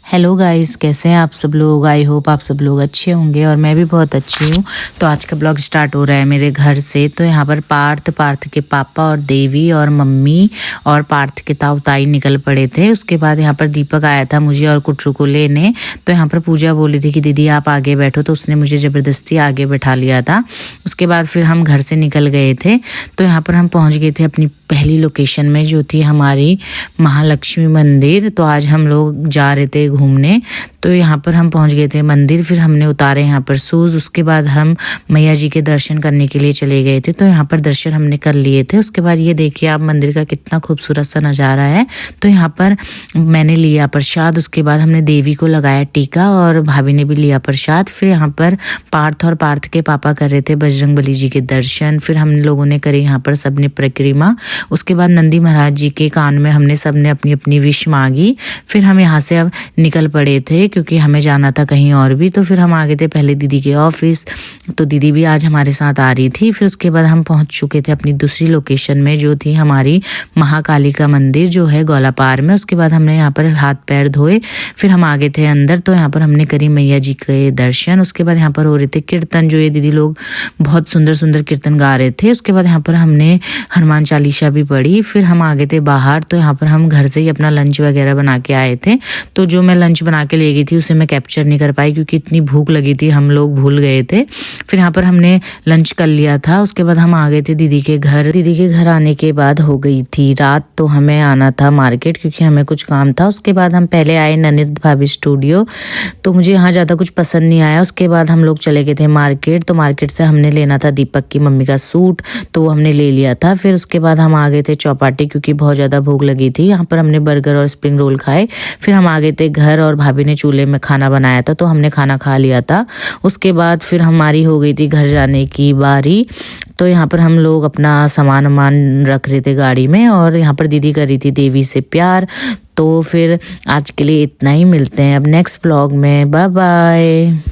Hello guys, कैसे हैं आप सब लोग। आई होप आप सब लोग अच्छे होंगे और मैं भी बहुत अच्छी हूँ। तो आज का ब्लॉग स्टार्ट हो रहा है मेरे घर से। तो यहाँ पर पार्थ के पापा और देवी और मम्मी और पार्थ के ताऊ ताई निकल पड़े थे। उसके बाद यहाँ पर दीपक आया था मुझे और कुटरू को लेने। तो यहाँ पर पूजा बोली थी कि दीदी आप आगे बैठो, तो उसने मुझे ज़बरदस्ती आगे बैठा लिया था। उसके बाद फिर हम घर से निकल गए थे। तो यहाँ पर हम पहुँच गए थे अपनी पहली लोकेशन में, जो थी हमारी महालक्ष्मी मंदिर। तो आज हम लोग जा रहे थे घूमने। तो यहाँ पर हम पहुँच गए थे मंदिर। फिर हमने उतारे यहाँ पर शूज़। उसके बाद हम मैया जी के दर्शन करने के लिए चले गए थे। तो यहाँ पर दर्शन हमने कर लिए थे। उसके बाद ये देखिए आप मंदिर का कितना खूबसूरत सा नज़ारा है। तो यहाँ पर मैंने लिया प्रसाद। उसके बाद हमने देवी को लगाया टीका और भाभी ने भी लिया प्रसाद। फिर यहाँ पर पार्थ के पापा कर रहे थे बजरंगबली जी के दर्शन। फिर हम लोगों ने करे यहाँ पर सबने परिक्रमा। उसके बाद नंदी महाराज जी के कान में हमने सबने अपनी अपनी विश मांगी। फिर हम यहाँ से अब निकल पड़े थे क्योंकि हमें जाना था कहीं और भी। तो फिर हम आ गए थे पहले दीदी के ऑफिस। तो दीदी भी आज हमारे साथ आ रही थी। फिर उसके बाद हम पहुँच चुके थे अपनी दूसरी लोकेशन में, जो थी हमारी महाकाली का मंदिर, जो है गौलापार में। उसके बाद हमने यहाँ पर हाथ पैर धोए। फिर हम आ गए थे अंदर। तो यहाँ पर हमने करी मैया जी के दर्शन। उसके बाद यहाँ पर हो रहे थे कीर्तन, जो ये दीदी लोग बहुत सुंदर सुंदर कीर्तन गा रहे थे। उसके बाद यहाँ पर हमने हनुमान चालीसा भी पढ़ी। फिर हम आ गए थे बाहर। तो यहाँ पर हम घर से ही अपना लंच वगैरह बना के आए थे। तो जो मैं लंच बना के ले गई थी उसे मैं कैप्चर नहीं कर पाई क्योंकि इतनी भूख लगी थी, हम लोग भूल गए थे। फिर यहाँ पर हमने लंच कर लिया था। उसके बाद हम आ गए थे दीदी के घर। दीदी के घर आने के बाद हो गई थी रात। तो हमें आना था मार्केट क्योंकि हमें कुछ काम था। उसके बाद हम पहले आए ननित भाभी स्टूडियो। तो मुझे यहाँ ज़्यादा कुछ पसंद नहीं आया। उसके बाद हम लोग चले गए थे मार्केट। तो मार्केट से हमने लेना था दीपक की मम्मी का सूट, तो वो हमने ले लिया था। फिर उसके बाद हम आ गए थे चौपाटी क्योंकि बहुत ज़्यादा भूख लगी थी। यहाँ पर हमने बर्गर और स्प्रिंग रोल खाए। फिर हम आ गए थे घर और भाभी ने चूल्हे में खाना बनाया था, तो हमने खाना खा लिया था। उसके बाद फिर हमारी हो गई थी घर जाने की बारी। तो यहाँ पर हम लोग अपना सामान वामान रख रहे थे गाड़ी में और यहाँ पर दीदी कर रही थी देवी से प्यार। तो फिर आज के लिए इतना ही, मिलते हैं अब नेक्स्ट व्लॉग में। Bye bye.